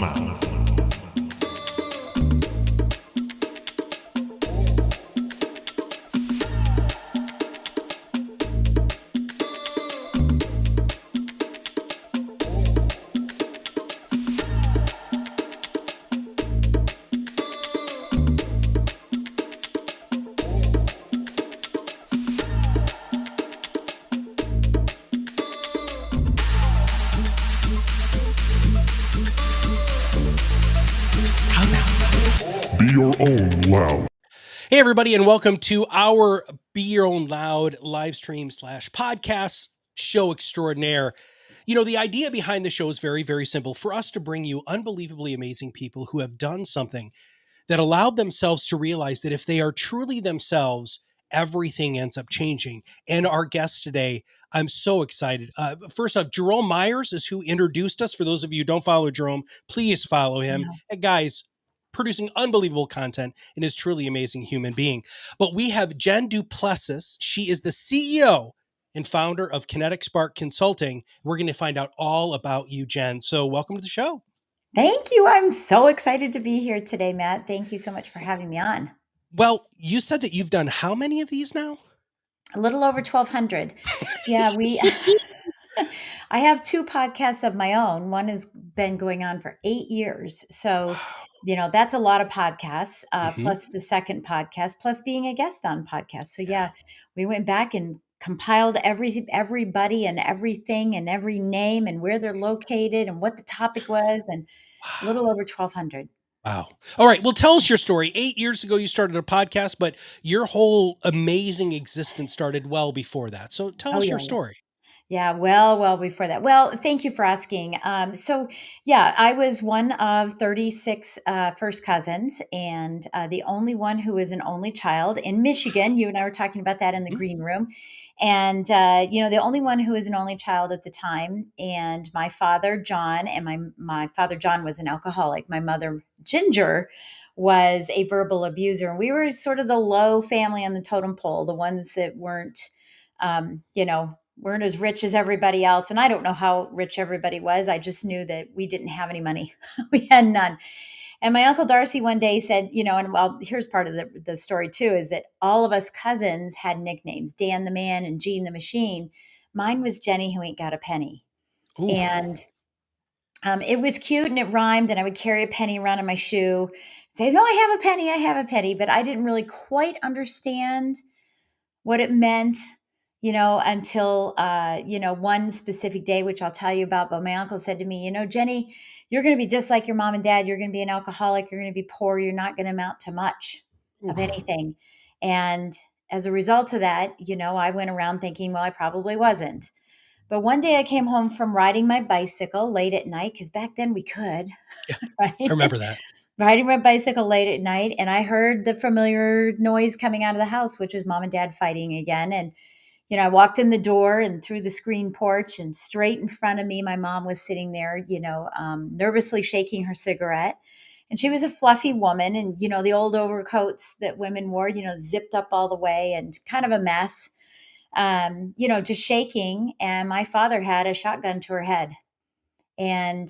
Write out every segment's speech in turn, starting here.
Be your own loud. Hey, everybody, and welcome to our Be Your Own Loud live stream / podcast show extraordinaire. You know, the idea behind the show is very, very simple for us to bring you unbelievably amazing people who have done something that allowed themselves to realize that if they are truly themselves, everything ends up changing. And our guest today, I'm so excited. First off, Jerome Myers is who introduced us. For those of you who don't follow Jerome, please follow him. Yeah. And guys, producing unbelievable content and is truly amazing human being. But we have Jen Du Plessis. She is the CEO and founder of Kinetic Spark Consulting. We're going to find out all about you, Jen. So welcome to the show. Thank you. I'm so excited to be here today, Matt. Thank you so much for having me on. Well, you said that you've done how many of these now? A little over 1,200. Yeah, I have 2 podcasts of my own. One has been going on for 8 years. So, you know, that's a lot of podcasts, plus the second podcast, plus being a guest on podcasts. So yeah, we went back and compiled everybody and everything and every name and where they're located and what the topic was, and a little over 1,200. Wow. All right. Well, tell us your story. 8 years ago, you started a podcast, but your whole amazing existence started well before that. So tell us your Yeah. story. Yeah, well before that. Well, thank you for asking. So, yeah, I was one of 36 first cousins, and the only one who is an only child in Michigan. You and I were talking about that in the green room. And, you know, the only one who was an only child at the time. And my father, John, and my father, John, was an alcoholic. My mother, Ginger, was a verbal abuser. And we were sort of the low family on the totem pole, the ones that weren't, weren't as rich as everybody else. And I don't know how rich everybody was. I just knew that we didn't have any money. We had none. And my Uncle Darcy one day said, you know, and well, here's part of the story too, is that all of us cousins had nicknames, Dan the Man and Jean the Machine. Mine was Jenny who ain't got a penny. Ooh. And it was cute and it rhymed, and I would carry a penny around in my shoe, say, no, I have a penny. But I didn't really quite understand what it meant, you know, until, one specific day, which I'll tell you about. But my uncle said to me, you know, Jenny, you're going to be just like your mom and dad. You're going to be an alcoholic. You're going to be poor. You're not going to amount to much of anything. And as a result of that, you know, I went around thinking, well, I probably wasn't. But one day I came home from riding my bicycle late at night, because back then we could, Yeah, right? I remember that. Riding my bicycle late at night, and I heard the familiar noise coming out of the house, which was mom and dad fighting again. And, you know, I walked in the door and through the screen porch, and straight in front of me, my mom was sitting there, nervously shaking her cigarette. And she was a fluffy woman, and, you know, the old overcoats that women wore, you know, zipped up all the way and kind of a mess, just shaking. And my father had a shotgun to her head. And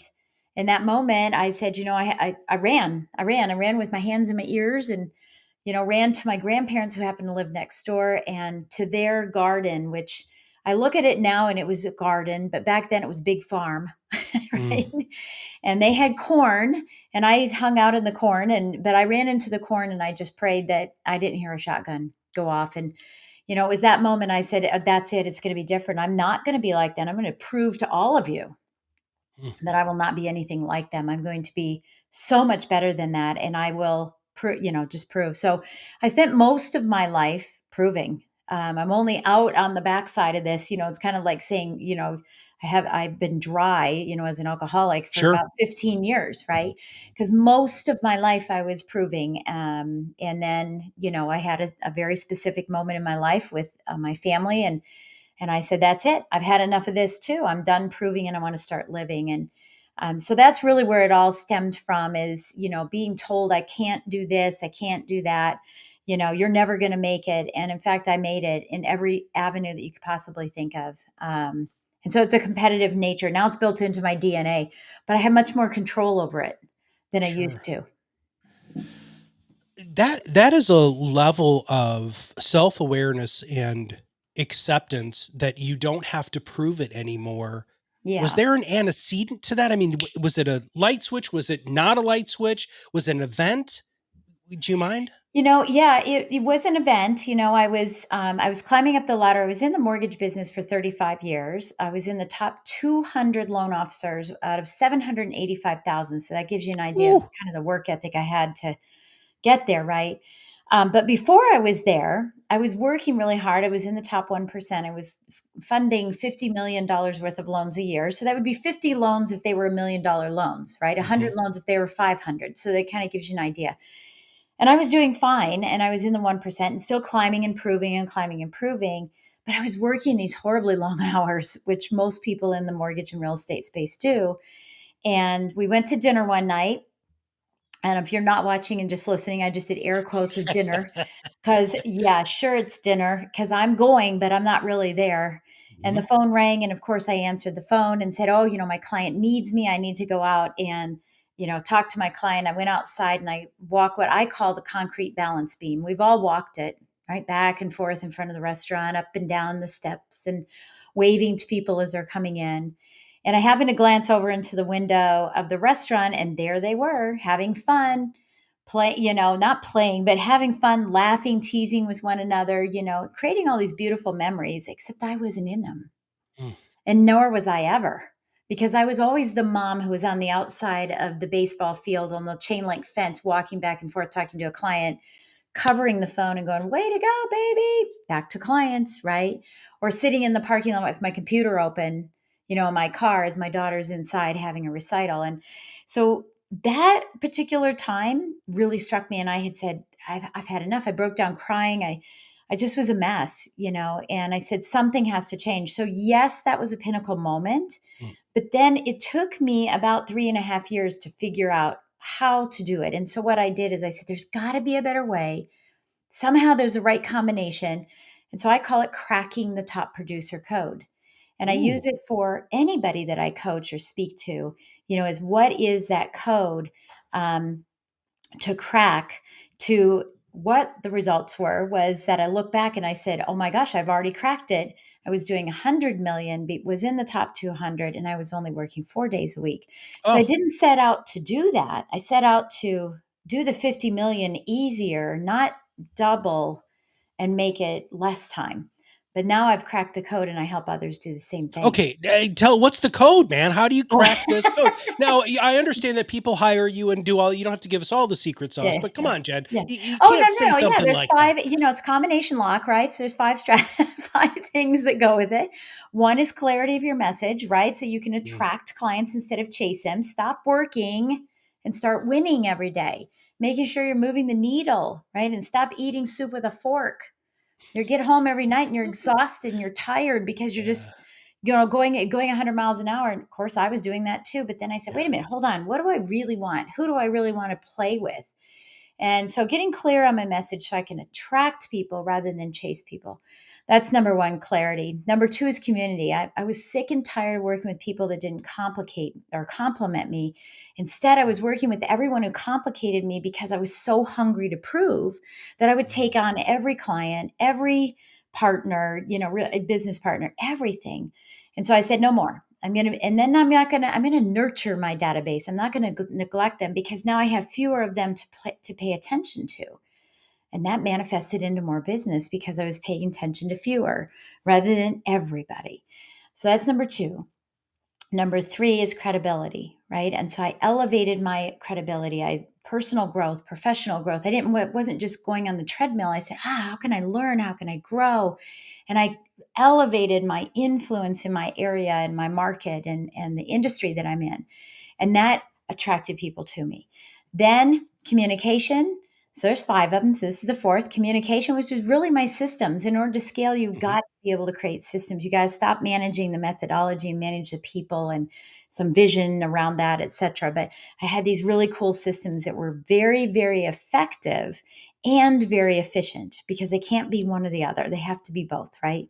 in that moment, I said, you know, I ran with my hands in my ears, and, you know, ran to my grandparents who happened to live next door, and to their garden, which I look at it now and it was a garden, but back then it was big farm, right? And they had corn, and I hung out in the corn, but I ran into the corn, and I just prayed that I didn't hear a shotgun go off. And, you know, it was that moment I said, that's it. It's going to be different. I'm not going to be like that. I'm going to prove to all of you that I will not be anything like them. I'm going to be so much better than that. And I will, just prove. So I spent most of my life proving. I'm only out on the backside of this. You know, it's kind of like saying, you know, I've been dry, you know, as an alcoholic for about 15 years, right? Because most of my life I was proving. And then, you know, I had a very specific moment in my life with my family, and I said, that's it. I've had enough of this too. I'm done proving, and I want to start living. And so that's really where it all stemmed from, is, you know, being told I can't do this, I can't do that, you know, you're never going to make it. And in fact, I made it in every avenue that you could possibly think of. And so it's a competitive nature. Now it's built into my DNA, but I have much more control over it than I used Sure. to. That is a level of self-awareness and acceptance that you don't have to prove it anymore. Was Yeah. there an antecedent to that? I mean, was it a light switch? Was it not a light switch? Was it an event? Do you mind? Yeah, it was an event. I was climbing up the ladder. I was in the mortgage business for 35 years. I was in the top 200 loan officers out of 785,000. So that gives you an idea of Ooh. kind of the work ethic I had to get there, right? But before I was there, I was working really hard. I was in the top 1%. I was funding $50 million worth of loans a year. So that would be 50 loans if they were $1 million loans, right? 100 Mhm. loans if they were 500. So that kind of gives you an idea. And I was doing fine and I was in the 1% and still climbing, improving and climbing, improving. But I was working these horribly long hours, which most people in the mortgage and real estate space do. And we went to dinner one night. And if you're not watching and just listening, I just did air quotes of dinner because, yeah, sure, it's dinner because I'm going, but I'm not really there. And the Mhm. phone rang. And of course, I answered the phone and said, oh, my client needs me. I need to go out and, talk to my client. I went outside and I walk what I call the concrete balance beam. We've all walked it, right? Back and forth in front of the restaurant, up and down the steps and waving to people as they're coming in. And I happened to glance over into the window of the restaurant, and there they were having fun, not playing, but having fun, laughing, teasing with one another, creating all these beautiful memories, except I wasn't in them. Mm. And nor was I ever, because I was always the mom who was on the outside of the baseball field on the chain link fence, walking back and forth, talking to a client, covering the phone and going, way to go, baby, back to clients, right? Or sitting in the parking lot with my computer open, in my car as my daughter's inside having a recital. And so that particular time really struck me. And I had said, I've had enough. I broke down crying. I just was a mess, and I said, something has to change. So yes, that was a pinnacle moment. Mm. But then it took me about 3.5 years to figure out how to do it. And so what I did is I said, there's got to be a better way. Somehow there's a right combination. And so I call it cracking the top producer code. And I use Ooh. it for anybody that I coach or speak to, is what is that code to crack to what the results were was that I look back and I said, oh my gosh, I've already cracked it. I was doing 100 million, was in the top 200, and I was only working 4 days a week. So I Oh. didn't set out to do that. I set out to do the 50 million easier, not double and make it less time. But now I've cracked the code and I help others do the same thing. Okay, what's the code, man? How do you Oh, crack this code? Now, I understand that people hire you and do all. You don't have to give us all the secret sauce, yeah, but come yeah. on, Jen, Yeah. you Oh, no, can't say no, no. Yeah, something there's like that. five, it's combination lock, right? So there's five things that go with it. One is clarity of your message, right? So you can Mm. attract clients instead of chase them. Stop working and start winning every day. Making sure you're moving the needle, right? And stop eating soup with a fork. You get home every night and you're exhausted and you're tired because you're Yeah, just, going 100 miles an hour. And of course, I was doing that too. But then I said, wait a minute, hold on. What do I really want? Who do I really want to play with? And so getting clear on my message so I can attract people rather than chase people. That's number one, clarity. Number two is community. I was sick and tired of working with people that didn't complicate or compliment me. Instead, I was working with everyone who complicated me because I was so hungry to prove that I would take on every client, every partner, a business partner, everything. And so I said, no more. I'm going to nurture my database. I'm not going to neglect them because now I have fewer of them to pay attention to. And that manifested into more business because I was paying attention to fewer rather than everybody. So that's number two. Number three is credibility, right? And so I elevated my credibility. Personal growth, professional growth. Wasn't just going on the treadmill. I said, how can I learn? How can I grow? And I elevated my influence in my area and my market and the industry that I'm in. And that attracted people to me. Then communication. So there's five of them. So this is the fourth, communication, which is really my systems. In order to scale, you've mhm. got to be able to create systems. You got to stop managing the methodology and manage the people and some vision around that, et cetera. But I had these really cool systems that were very, very effective and very efficient because they can't be one or the other. They have to be both, right?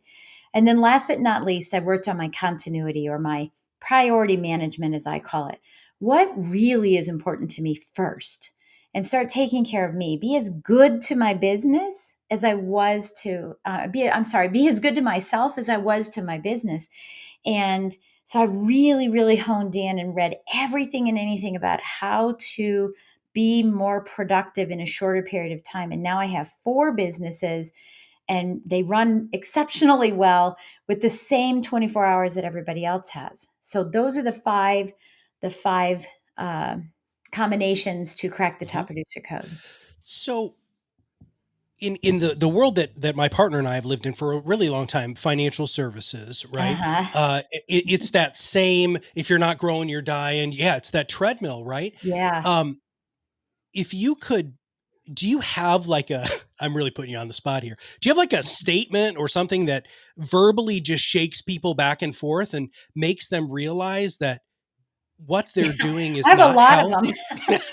And then last but not least, I've worked on my continuity, or my priority management, as I call it. What really is important to me first, and start taking care of me. Be as good to my business as I was to, be as good to myself as I was to my business. And so I really, really honed in and read everything and anything about how to be more productive in a shorter period of time. And now I have 4 businesses, and they run exceptionally well with the same 24 hours that everybody else has. So those are the five uh, combinations to crack the Mhm. top producer code. So in the world that my partner and I have lived in for a really long time, financial services, right? Uh-huh. It's that same, if you're not growing, you're dying. Yeah, it's that treadmill, right? Yeah. Um, if you could, do you have like a, I'm really putting you on the spot here. Do you have like a statement or something that verbally just shakes people back and forth and makes them realize that what they're doing I is have a not lot of them. healthy?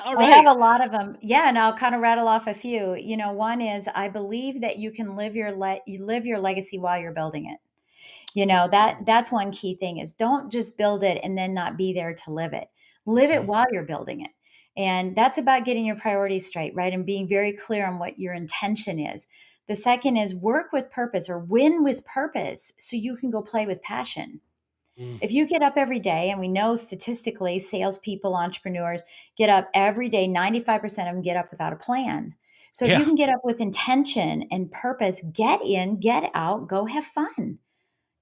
All I have right. a lot of them. Yeah, and I'll kind of rattle off a few. One is, I believe that you can you live your legacy while you're building it. That's one key thing, is don't just build it and then not be there to live it. Live it Mhm. while you're building it. And that's about getting your priorities straight, right? And being very clear on what your intention is. The second is work with purpose, or win with purpose, so you can go play with passion. Mm. If you get up every day, and we know statistically, salespeople, entrepreneurs get up every day, 95% of them get up without a plan. So if you Yeah. can get up with intention and purpose, get in, get out, go have fun.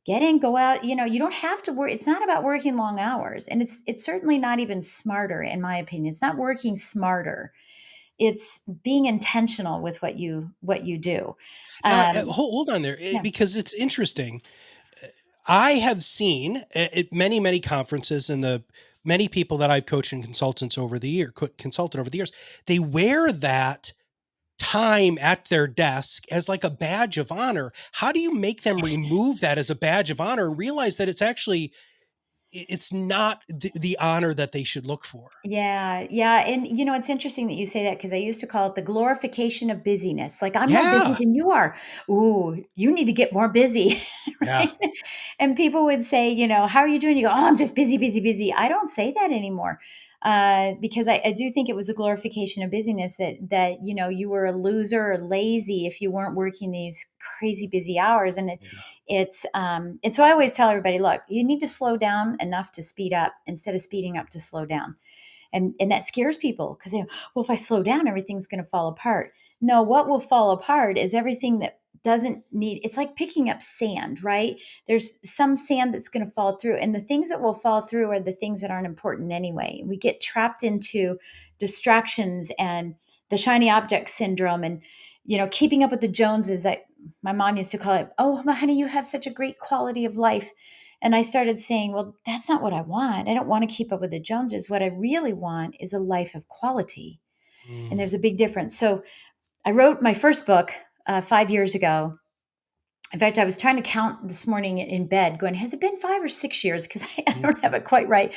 Get in, go out. You don't have to work. It's not about working long hours. And it's certainly not even smarter, in my opinion. It's not working smarter. It's being intentional with what you do. Now, Um, hold on there, yeah. because it's interesting. I have seen at many, many conferences, and the many people that I've coached and consulted over the years, they wear that time at their desk as like a badge of honor. How do you make them remove that as a badge of honor and realize that it's actually, it's not the honor that they should look for? Yeah, yeah, and it's interesting that you say that, because I used to call it the glorification of busyness. Like, I'm more busy Yeah. than you are. Ooh, you need to get more busy, Yeah. right? And people would say, how are you doing? You go, oh, I'm just busy, busy, busy. I don't say that anymore, because I do think it was a glorification of busyness, that you were a loser or lazy if you weren't working these crazy busy hours. And Yeah. and so I always tell everybody, look, you need to slow down enough to speed up, instead of speeding up to slow down. And that scares people, because they, well, if I slow down, everything's going to fall apart. No, what will fall apart is everything that doesn't need. It's like picking up sand, right? There's some sand that's going to fall through, and the things that will fall through are the things that aren't important anyway. We get trapped into distractions and the shiny object syndrome, and keeping up with the Joneses, that my mom used to call it. Oh, honey, you have such a great quality of life. And I started saying, well, that's not what I want. I don't want to keep up with the Joneses. What I really want is a life of quality. And Mm. there's a big difference. So I wrote my first book 5 years ago. In fact, I was trying to count this morning in bed, going, has it been 5 or 6 years? Because I Mm. don't have it quite right.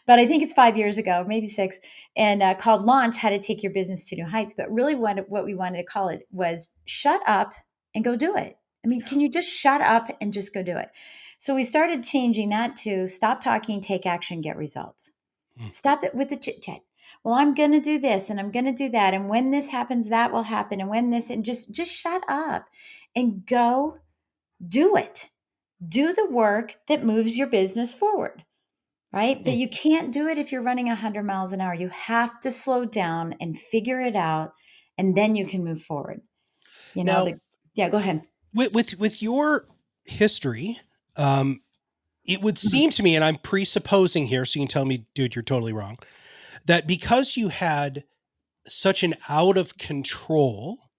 But I think it's 5 years ago, maybe 6, and called Launch: How to Take Your Business to New Heights. But really, what we wanted to call it was Shut Up and Go Do It. I mean, Yeah. can you just shut up and just go do it? So we started changing that to stop talking, take action, get results. Mm. Stop it with the chit chat. Well, I'm going to do this and I'm going to do that. And when this happens, that will happen. And when this, and just shut up and go do it. Do the work that moves your business forward, right? But Mm. you can't do it if you're running 100 miles an hour. You have to slow down and figure it out, and then you can move forward. Now, Yeah, go ahead. with your history, um, it would Mhm. seem to me, and I'm presupposing here, so you can tell me, dude, you're totally wrong, that because you had such an out of control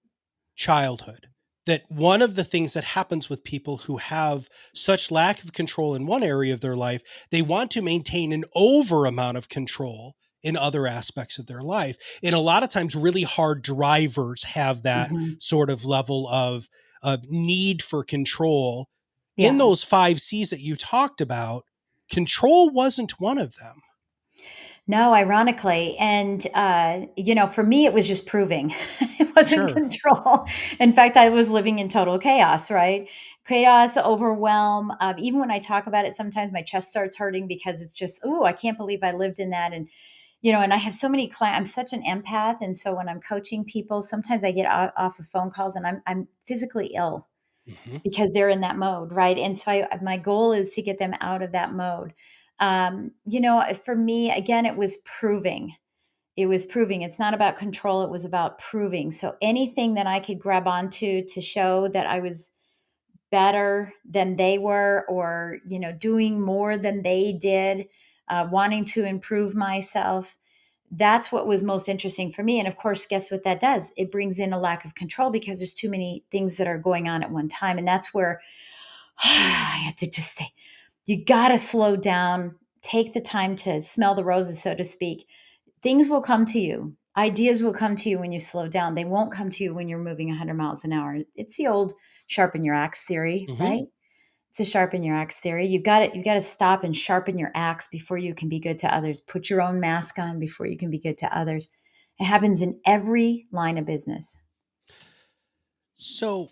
childhood, that one of the things that happens with people who have such lack of control in one area of their life, they want to maintain an over amount of control in other aspects of their life. And a lot of times really hard drivers have that Mhm. sort of level of need for control. In Yeah. those 5 C's that you talked about, control wasn't one of them. No, ironically. And, for me, it was just proving. It wasn't Sure. control. In fact, I was living in total chaos, right? Chaos, overwhelm. Even when I talk about it, sometimes my chest starts hurting because it's just, oh, I can't believe I lived in that. And I have so many clients. I'm such an empath. And so when I'm coaching people, sometimes I get off of phone calls and I'm physically ill Hmm. because they're in that mode, right? And so my goal is to get them out of that mode. For me, again, it was proving. It was proving. It's not about control. It was about proving. So anything that I could grab onto to show that I was better than they were, or, doing more than they did, wanting to improve myself. That's what was most interesting for me. And of course, guess what that does? It brings in a lack of control because there's too many things that are going on at one time. And that's where I had to just say, you got to slow down, take the time to smell the roses, so to speak. Things will come to you. Ideas will come to you when you slow down. They won't come to you when you're moving 100 miles an hour. It's the old sharpen your axe theory, Hmm. right? It's a sharpen your axe theory. You got to stop and sharpen your axe before you can be good to others. Put your own mask on before you can be good to others. It happens in every line of business. So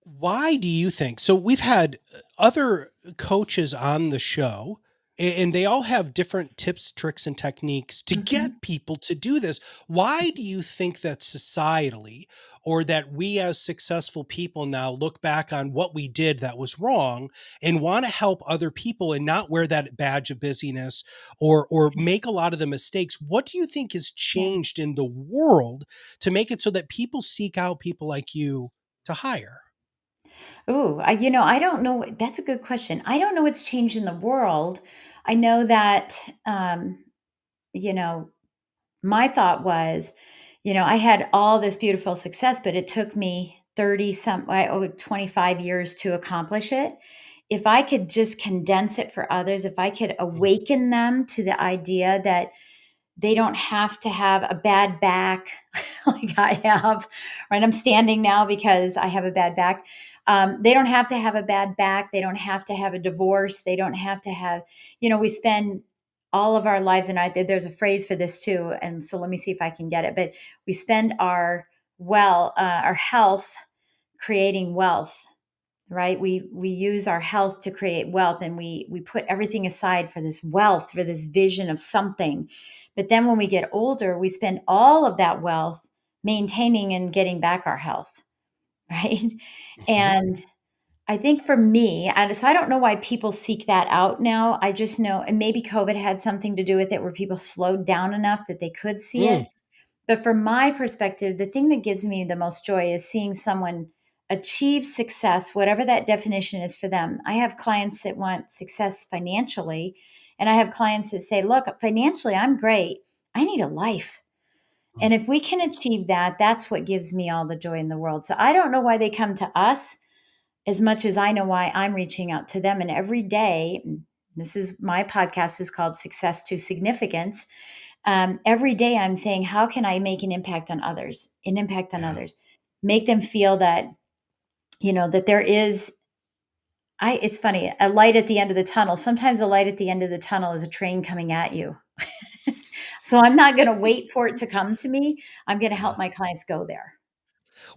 why do you think? So we've had other coaches on the show, and they all have different tips, tricks, and techniques to Mhm. get people to do this. Why do you think that societally, or that we as successful people now look back on what we did that was wrong and want to help other people and not wear that badge of busyness, or make a lot of the mistakes? What do you think has Yeah. changed in the world to make it so that people seek out people like you to hire? Ooh, I don't know. That's a good question. I don't know what's changed in the world. I know that, you know, my thought was, I had all this beautiful success, but it took me 25 years to accomplish it. If I could just condense it for others, if I could Mm. awaken them to the idea that they don't have to have a bad back like I have, right? I'm standing now because I have a bad back. They don't have to have a bad back. They don't have to have a divorce. They don't have to have, we spend all of our lives, and there's a phrase for this too. And so let me see if I can get it. But we spend our health creating wealth, right? We use our health to create wealth, and we put everything aside for this wealth, for this vision of something. But then when we get older, we spend all of that wealth maintaining and getting back our health, right? Mhm. And I think for me, and so I don't know why people seek that out now. I just know, and maybe COVID had something to do with it, where people slowed down enough that they could see it. Mm. But from my perspective, the thing that gives me the most joy is seeing someone achieve success, whatever that definition is for them. I have clients that want success financially, and I have clients that say, look, financially, I'm great. I need a life. Mm. And if we can achieve that, that's what gives me all the joy in the world. So I don't know why they come to us as much as I know why I'm reaching out to them. And every day, this is my podcast is called Success to Significance. Every day I'm saying, how can I make an impact on Yeah. others, make them feel that, that there is, it's funny, a light at the end of the tunnel. Sometimes a light at the end of the tunnel is a train coming at you. So I'm not going to wait for it to come to me. I'm going to Yeah. help my clients go there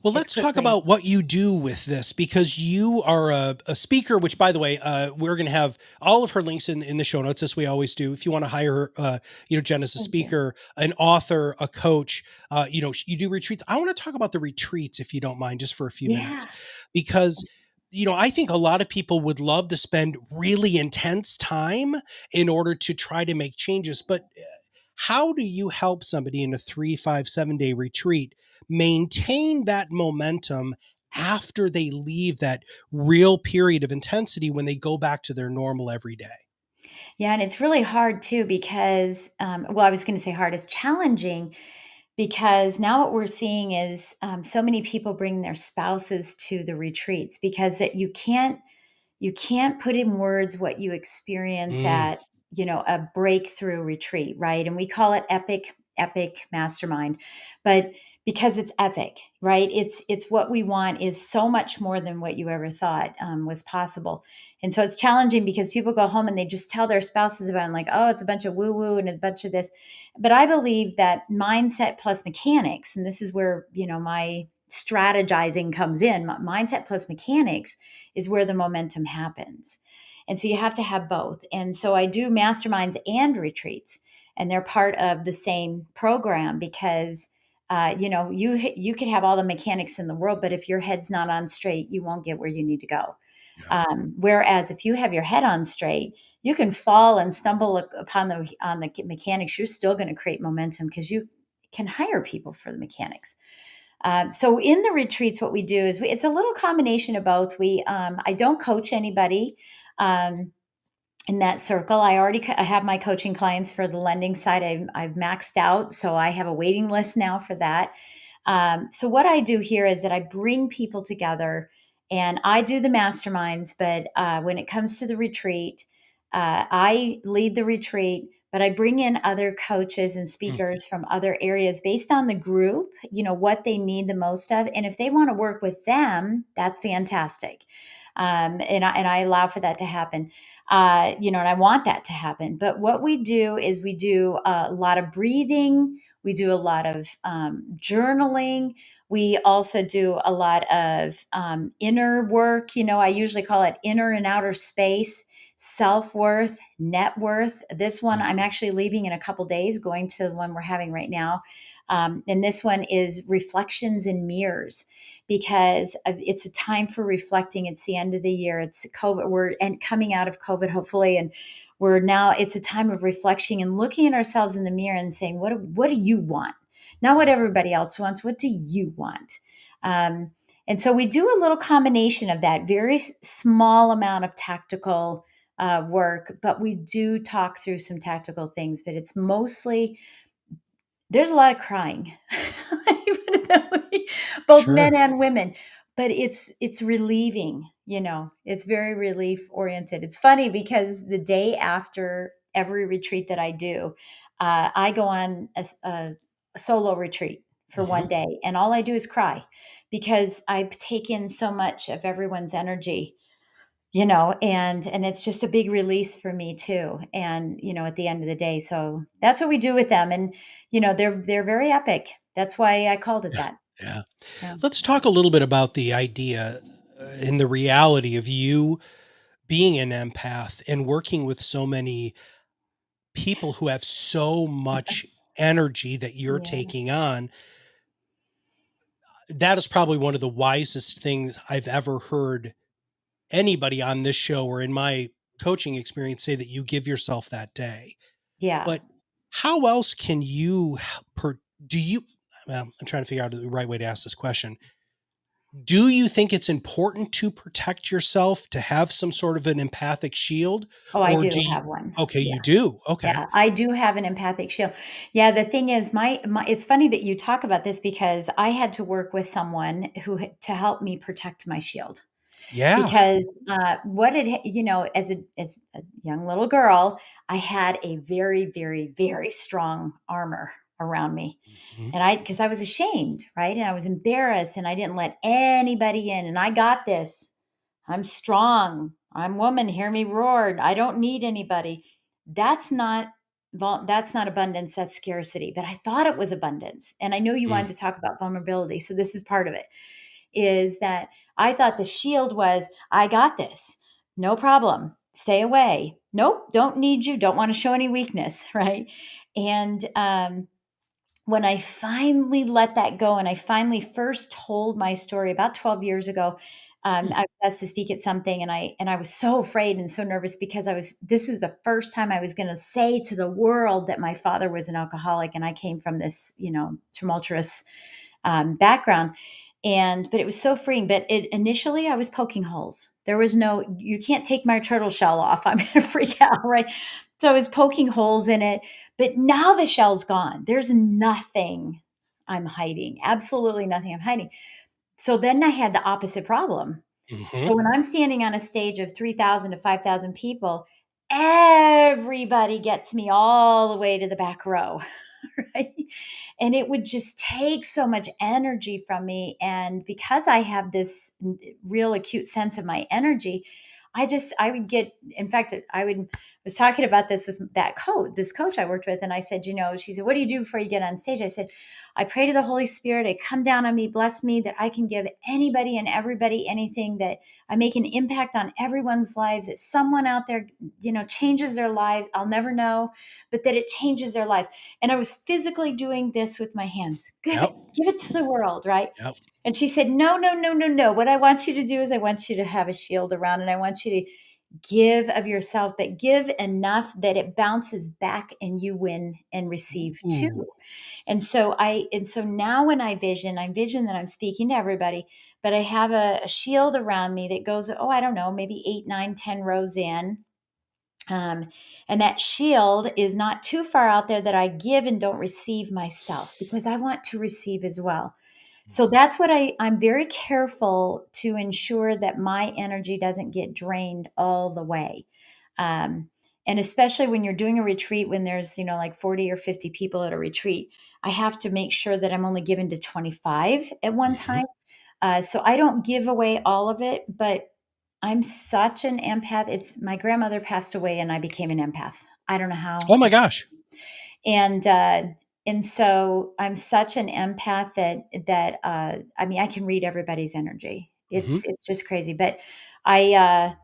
Well, as let's talk quickly. about what you do with this, because you are a speaker, which, by the way, we're going to have all of her links in the show notes, as we always do. If you want to hire her, Jen as a Thank you. speaker, an author, a coach, you do retreats. I want to talk about the retreats, if you don't mind, just for a few minutes, Yeah. because I think a lot of people would love to spend really intense time in order to try to make changes. But how do you help somebody in a 3, 5, 7 day retreat maintain that momentum after they leave that real period of intensity when they go back to their normal everyday? Yeah. And it's really hard too, because, I was going to say hard, it's challenging because now what we're seeing is so many people bring their spouses to the retreats, because that you can't put in words what you experience Mm. at a breakthrough retreat, right? And we call it epic mastermind, but because it's epic, right? It's what we want is so much more than what you ever thought was possible. And so it's challenging because people go home and they just tell their spouses about it, like, oh, it's a bunch of woo woo and a bunch of this. But I believe that mindset plus mechanics, and this is where, my strategizing comes in. Mindset plus mechanics is where the momentum happens. And so you have to have both. And so I do masterminds and retreats, and they're part of the same program because you could have all the mechanics in the world, but if your head's not on straight, you won't get where you need to go. Yeah. Whereas if you have your head on straight, you can fall and stumble upon the mechanics. You're still going to create momentum because you can hire people for the mechanics. So in the retreats, what we do is it's a little combination of both. I don't coach anybody in that circle. I have my coaching clients for the lending side. I've maxed out, so I have a waiting list now for that. So what I do here is that I bring people together and I do the masterminds, but when it comes to the retreat, I lead the retreat, but I bring in other coaches and speakers from other areas based on the group, what they need the most of. And if they want to work with them, that's fantastic. And I allow for that to happen, and I want that to happen. But what we do is we do a lot of breathing. We do a lot of journaling. We also do a lot of inner work. I usually call it inner and outer space, self-worth, net worth. This one I'm actually leaving in a couple days, going to the one we're having right now. And this one is reflections in mirrors, because it's a time for reflecting. It's the end of the year. It's COVID. We're coming out of COVID, hopefully. And it's a time of reflection and looking at ourselves in the mirror and saying, what do you want? Not what everybody else wants. What do you want? And so we do a little combination of that, very small amount of tactical work, but we do talk through some tactical things, but it's mostly, there's a lot of crying, both men Sure. and women, but it's relieving. It's very relief oriented. It's funny because the day after every retreat that I do, I go on a solo retreat for one day, and all I do is cry because I've taken so much of everyone's energy, and it's just a big release for me too. And, at the end of the day, so that's what we do with them. And, they're very epic. That's why I called it Yeah. that. Yeah. Yeah. Let's talk a little bit about the idea and the reality of you being an empath and working with so many people who have so much energy that you're Yeah. taking on. That is probably one of the wisest things I've ever heard anybody on this show or in my coaching experience say, that you give yourself that day. Yeah. But how else can you do you well, I'm trying to figure out the right way to ask this question. Do you think it's important to protect yourself, to have some sort of an empathic shield? Oh, I Or do do you have one. okay, Yeah. you do. Okay. Yeah, I do have an empathic shield. Yeah, the thing is, it's funny that you talk about this because I had to work with someone to help me protect my shield. Yeah. Because as a young little girl, I had a very, very, very strong armor around me, Mhm. and because I was ashamed, right, and I was embarrassed, and I didn't let anybody in, and I got this. I'm strong. I'm woman. Hear me roar. I don't need anybody. That's not that's not abundance. That's scarcity. But I thought it was abundance, and I know you Mm. wanted to talk about vulnerability, so this is part of it. Is that I thought the shield was, I got this. No problem. Stay away. Nope, don't need you. Don't want to show any weakness, right? And when I finally let that go, and I finally first told my story about 12 years ago, Mm. I was asked to speak at something, and I was so afraid and so nervous because this was the first time I was going to say to the world that my father was an alcoholic, and I came from this, tumultuous background. But it was so freeing. But initially I was poking holes. There was no, you can't take my turtle shell off. I'm going to freak out, right? So I was poking holes in it. But now the shell's gone. There's nothing I'm hiding. Absolutely nothing I'm hiding. So then I had the opposite problem. Mhm. So when I'm standing on a stage of 3,000 to 5,000 people, everybody gets me all the way to the back row. right? And it would just take so much energy from me. And because I have this real acute sense of my energy, I would get, in fact, was talking about this with this coach I worked with. And I said, she said, what do you do before you get on stage? I said, I pray to the Holy Spirit. I come down on me, bless me, that I can give anybody and everybody anything, that I make an impact on everyone's lives, that someone out there, changes their lives. I'll never know, but that it changes their lives. And I was physically doing this with my hands. Yep. Give it to the world, right? Yep. And she said, no, no, no, no, no. What I want you to do is I want you to have a shield around, and I want you to give of yourself, but give enough that it bounces back and you win and receive too. Ooh. And so now when I vision that I'm speaking to everybody, but I have a shield around me that goes, I don't know, maybe 8, 9, 10 rows in. And that shield is not too far out there that I give and don't receive myself, because I want to receive as well. So that's what I'm very careful to ensure that my energy doesn't get drained all the way. And especially when you're doing a retreat, when there's, like 40 or 50 people at a retreat, I have to make sure that I'm only given to 25 at one time. So I don't give away all of it, but I'm such an empath. My grandmother passed away and I became an empath. I don't know how. Oh my gosh. And so I'm such an empath that I can read everybody's energy. It's just crazy. But I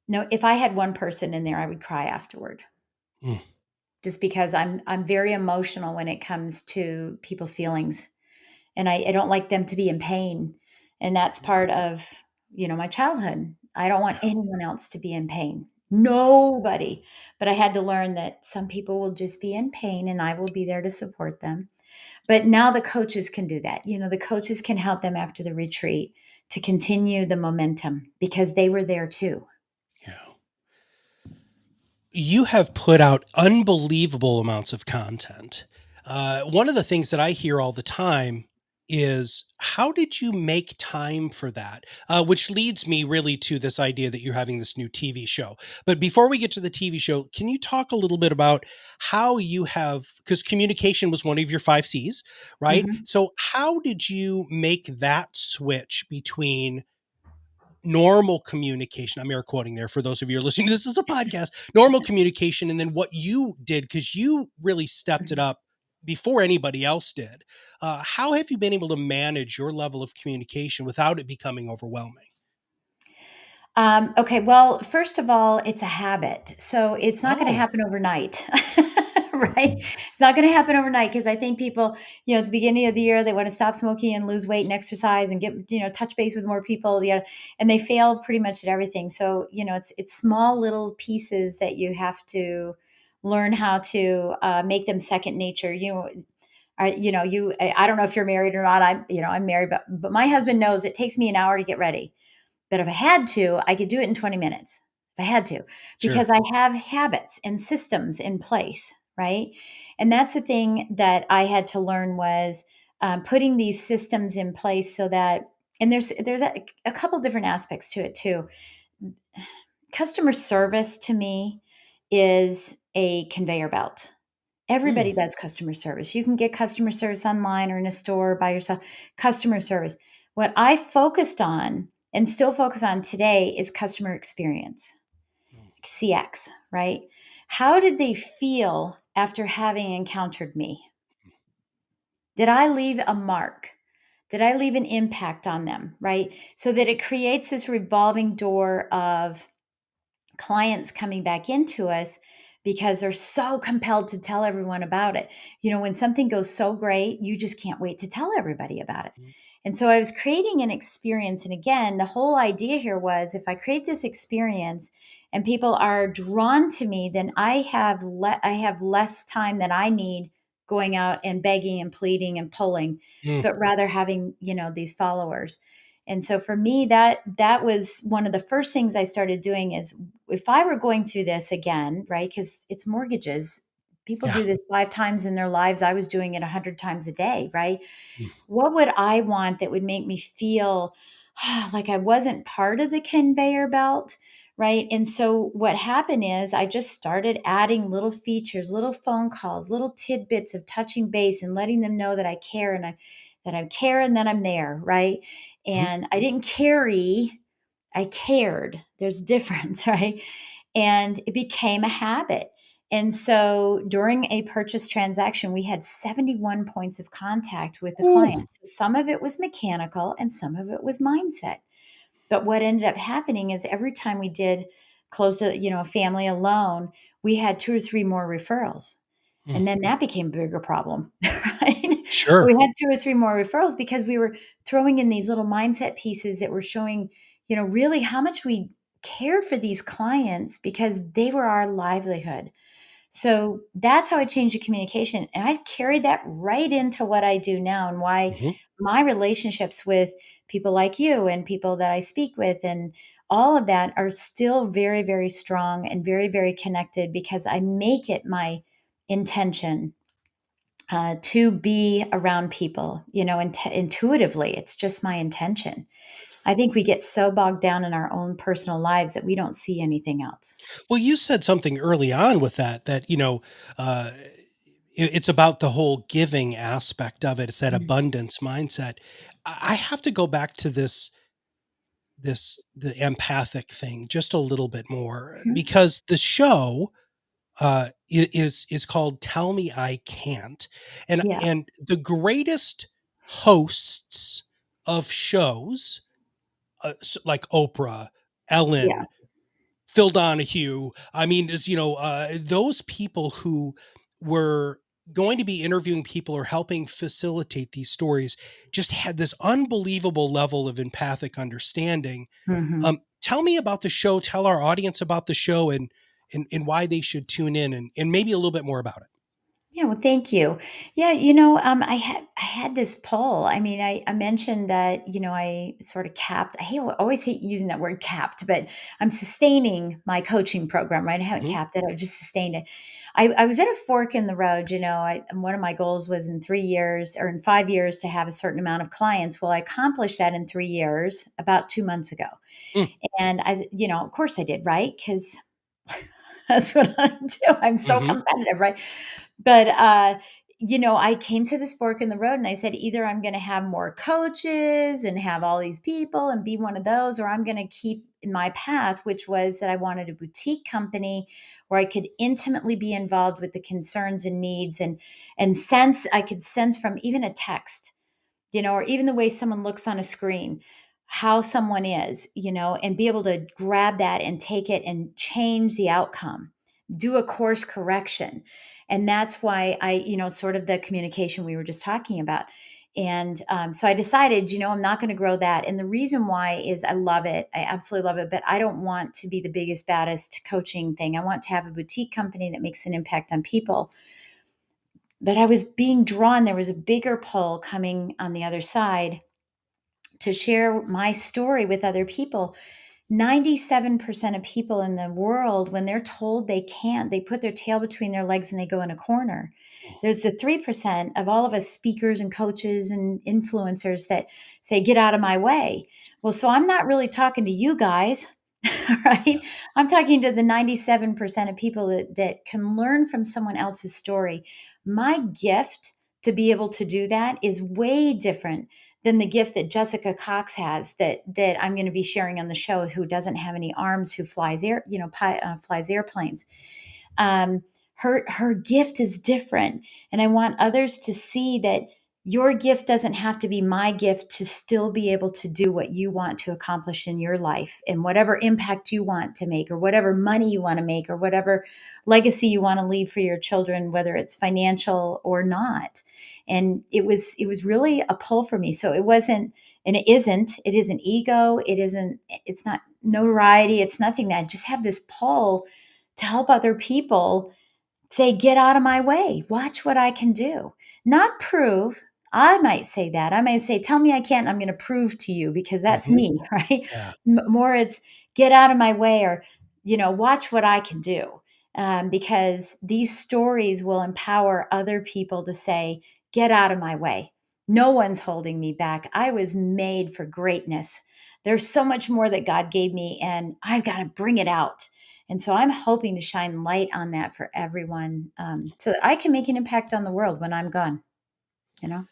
no, if I had one person in there, I would cry afterward. Mm. Just because I'm very emotional when it comes to people's feelings, and I don't like them to be in pain, and that's part of my childhood. I don't want anyone else to be in pain. Nobody. But I had to learn that some people will just be in pain and I will be there to support them. But now the coaches can do that. The coaches can help them after the retreat to continue the momentum, because they were there too. Yeah. You have put out unbelievable amounts of content. One of the things that I hear all the time is, how did you make time for that? Which leads me really to this idea that you're having this new TV show. But before we get to the TV show, can you talk a little bit about how you have, because communication was one of your 5 C's, right? Mhm. So how did you make that switch between normal communication? I'm air quoting there for those of you who are listening. This is a podcast. Normal communication, and then what you did, because you really stepped it up before anybody else did. How have you been able to manage your level of communication without it becoming overwhelming? Okay, well, first of all, it's a habit. So it's not going to Oh, happen overnight, right? It's not going to happen overnight, because I think people, at the beginning of the year, they want to stop smoking and lose weight and exercise and get, touch base with more people, and they fail pretty much at everything. So, it's small little pieces that you have to learn how to make them second nature. I don't know if you're married or not. I'm married, but my husband knows it takes me an hour to get ready. But if I had to, I could do it in 20 minutes if I had to, sure. because I have habits and systems in place, right? And that's the thing that I had to learn was putting these systems in place so that, and there's a couple different aspects to it too. Customer service to me is a conveyor belt. Mm. Everybody does customer service. You can get customer service online or in a store by yourself. Customer service. What I focused on and still focus on today is customer experience, CX, right? How did they feel after having encountered me? Did I leave a mark? Did I leave an impact on them, right? So that it creates this revolving door of clients coming back into us because they're so compelled to tell everyone about it. When something goes so great, you just can't wait to tell everybody about it. And so I was creating an experience. And again, the whole idea here was, if I create this experience and people are drawn to me, then I have less time that I need going out and begging and pleading and pulling, Mm. but rather having, these followers. And so for me, that was one of the first things I started doing is, if I were going through this again, right? Because it's mortgages. People Yeah. do this 5 times in their lives. I was doing it 100 times a day, right? Mm. What would I want that would make me feel like I wasn't part of the conveyor belt, right? And so what happened is I just started adding little features, little phone calls, little tidbits of touching base and letting them know that I care and I care and that I'm there, right? Mhm. And I didn't carry, I cared. There's a difference, right? And it became a habit. And so during a purchase transaction, we had 71 points of contact with the Ooh. client. So some of it was mechanical and some of it was mindset. But what ended up happening is every time we did close a family alone, we had 2 or 3 more referrals. Mm. And then that became a bigger problem, right? Sure. We had 2 or 3 more referrals because we were throwing in these little mindset pieces that were showing, really how much we cared for these clients because they were our livelihood. So that's how I changed the communication. And I carried that right into what I do now and why Mhm. my relationships with people like you and people that I speak with and all of that are still very, very strong and very, very connected because I make it my intention to be around people, intuitively. It's just my intention. I think we get so bogged down in our own personal lives that we don't see anything else. Well, you said something early on with that, uh, it's about the whole giving aspect of it. It's that Mm. abundance mindset. I have to go back to the empathic thing just a little bit more Mhm. because the show is called Tell Me I Can't. And Yeah. and the greatest hosts of shows, like Oprah, Yeah. Ellen, Phil Donahue. I mean, those people who were going to be interviewing people or helping facilitate these stories just had this unbelievable level of empathic understanding. Mhm. Tell me about the show. Tell our audience about the show and why they should tune in and maybe a little bit more about it. Yeah, well, thank you. Yeah, I had this poll. I mean, I mentioned that I sort of capped. I always hate using that word capped, but I'm sustaining my coaching program. Right, I haven't Mhm. capped it. I just sustained it. I was at a fork in the road. And one of my goals was in 3 years or in 5 years to have a certain amount of clients. Well, I accomplished that in 3 years about 2 months ago, Mm. and of course, I did, right? Because that's what I do. I'm so Mhm. competitive, right? But, I came to this fork in the road and I said, either I'm going to have more coaches and have all these people and be one of those, or I'm going to keep in my path, which was that I wanted a boutique company where I could intimately be involved with the concerns and needs and I could sense from even a text, or even the way someone looks on a screen, how someone is, and be able to grab that and take it and change the outcome, do a course correction. And that's why sort of the communication we were just talking about. And so I decided, I'm not going to grow that. And the reason why is I love it. I absolutely love it. But I don't want to be the biggest, baddest coaching thing. I want to have a boutique company that makes an impact on people. But I was being drawn, there was a bigger pull coming on the other side to share my story with other people. 97% of people in the world, when they're told they can't, they put their tail between their legs and they go in a corner. There's the 3% of all of us speakers and coaches and influencers that say, get out of my way. Well, so I'm not really talking to you guys, right? I'm talking to the 97% of people that can learn from someone else's story. My gift to be able to do that is way different than the gift that Jessica Cox has that I'm going to be sharing on the show, who doesn't have any arms, who flies airplanes. Her gift is different, and I want others to see that your gift doesn't have to be my gift to still be able to do what you want to accomplish in your life and whatever impact you want to make or whatever money you want to make or whatever legacy you want to leave for your children, whether it's financial or not. And it was really a pull for me. So it wasn't, and it isn't ego, it's not notoriety, it's nothing. That I just have this pull to help other people say, get out of my way. Watch what I can do. Not prove. I might say that. I might say, tell me I can't. I'm going to prove to you because that's Mhm. me, right? Yeah. More it's get out of my way or, watch what I can do. Because these stories will empower other people to say, get out of my way. No one's holding me back. I was made for greatness. there's so much more that God gave me, and I've got to bring it out. And so I'm hoping to shine light on that for everyone, so that I can make an impact on the world when I'm gone, you know?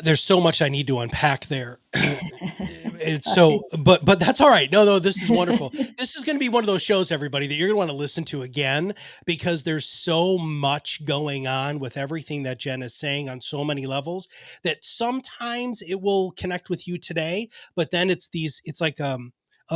There's so much I need to unpack there. It's Sorry. so, but that's all right. No, this is wonderful. This is going to be one of those shows, everybody, that you're going to want to listen to again, because there's so much going on with everything that Jen is saying on so many levels, that sometimes it will connect with you today, but then it's like a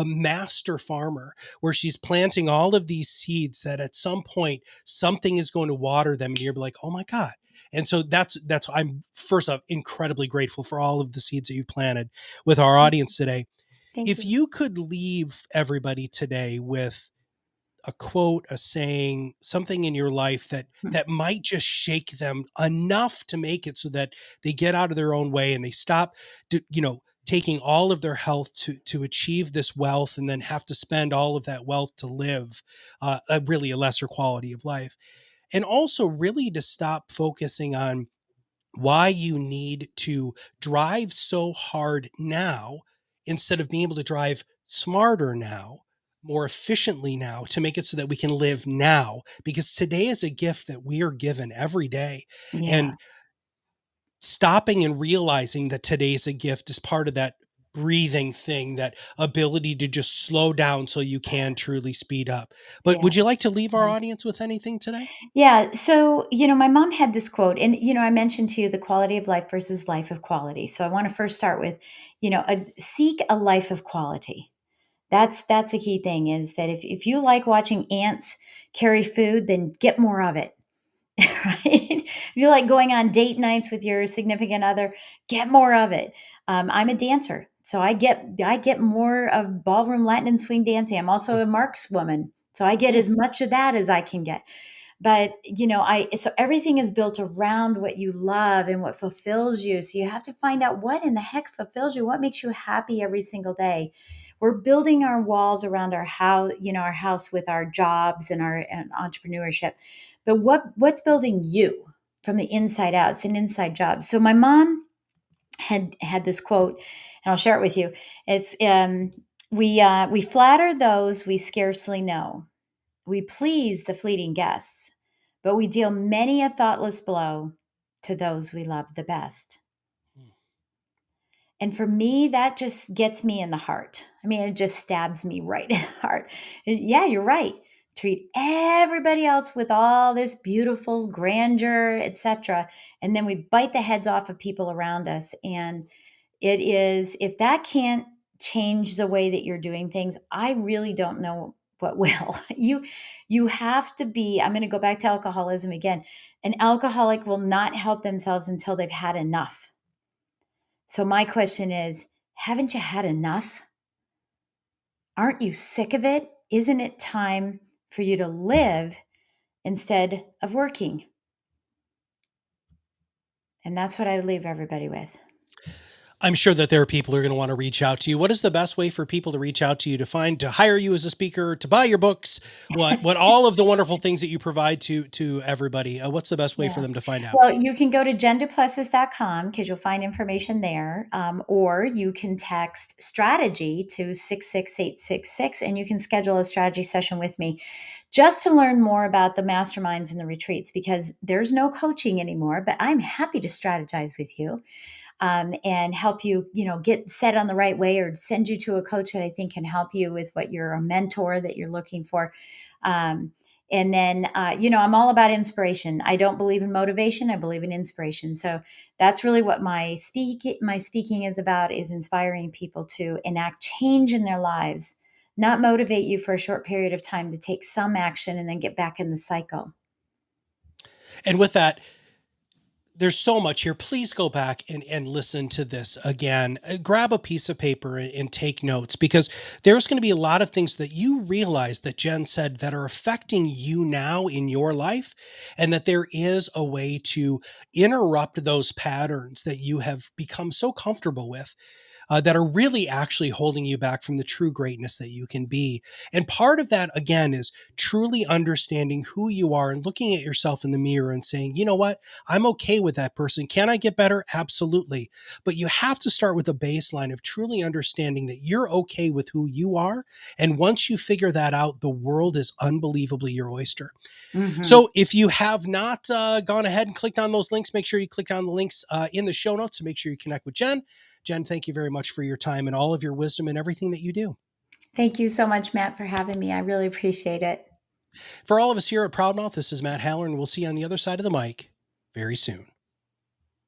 master farmer where she's planting all of these seeds that at some point something is going to water them, and you're like, oh my God. And so that's I'm first off incredibly grateful for all of the seeds that you've planted with our audience today. Thank If you. you could leave everybody today with a quote, a saying, something in your life Hmm. that might just shake them enough to make it so that they get out of their own way and they stop, taking all of their health to achieve this wealth, and then have to spend all of that wealth to live a lesser quality of life, and also really to stop focusing on why you need to drive so hard now instead of being able to drive smarter now, more efficiently now, to make it so that we can live now, because today is a gift that we are given every day. Yeah. And stopping and realizing that today's a gift is part of that breathing thing, that ability to just slow down so you can truly speed up. But Yeah. would you like to leave our Yeah. audience with anything today? Yeah. So, my mom had this quote, and, I mentioned to you the quality of life versus life of quality. So I want to first start with, seek a life of quality. That's a key thing, is that if you like watching ants carry food, then get more of it. Right? If you like going on date nights with your significant other, get more of it. I'm a dancer, so I get more of ballroom Latin and swing dancing. I'm also a Marx woman, so I get Hmm. as much of that as I can get. But I so everything is built around what you love and what fulfills you. So you have to find out what in the heck fulfills you, what makes you happy every single day. We're building our walls around our house with our jobs and our entrepreneurship. But what's building you from the inside out? It's an inside job. So my mom had this quote, and I'll share it with you. It's we flatter those we scarcely know. We please the fleeting guests, but we deal many a thoughtless blow to those we love the best. And for me, that just gets me in the heart. I mean, it just stabs me right in the heart. Yeah, you're right. Treat everybody else with all this beautiful grandeur, etc. And then we bite the heads off of people around us. And it is, if that can't change the way that you're doing things, I really don't know what will. You have to be, I'm going to go back to alcoholism again. An alcoholic will not help themselves until they've had enough. So my question is, haven't you had enough? Aren't you sick of it? Isn't it time for you to live instead of working? And that's what I leave everybody with. I'm sure that there are people who are going to want to reach out to you. What is the best way for people to reach out to you, to hire you as a speaker, to buy your books? What all of the wonderful things that you provide to everybody? What's the best way for Yeah. them to find out? Well, you can go to jenduplessis.com because you'll find information there. Or you can text strategy to 66866, and you can schedule a strategy session with me just to learn more about the masterminds and the retreats, because there's no coaching anymore, but I'm happy to strategize with you, and help you, get set on the right way, or send you to a coach that I think can help you with what you're a mentor that you're looking for. Um, and then, I'm all about inspiration. I don't believe in motivation. I believe in inspiration. So that's really what my speaking is about, is inspiring people to enact change in their lives, not motivate you for a short period of time to take some action and then get back in the cycle. And with that, there's so much here. Please go back and listen to this again. Grab a piece of paper and take notes, because there's going to be a lot of things that you realize that Jen said that are affecting you now in your life, and that there is a way to interrupt those patterns that you have become so comfortable with. that are really actually holding you back from the true greatness that you can be. And part of that, again, is truly understanding who you are and looking at yourself in the mirror and saying, you know what, I'm okay with that person. Can I get better? Absolutely. But you have to start with a baseline of truly understanding that you're okay with who you are. And once you figure that out, the world is unbelievably your oyster. Mhm. So if you have not gone ahead and clicked on those links, make sure you click on the links in the show notes to make sure you connect with Jen. Jen, thank you very much for your time and all of your wisdom and everything that you do. Thank you so much, Matt, for having me. I really appreciate it. For all of us here at Proudmouth, this is Matt Haller, and we'll see you on the other side of the mic very soon.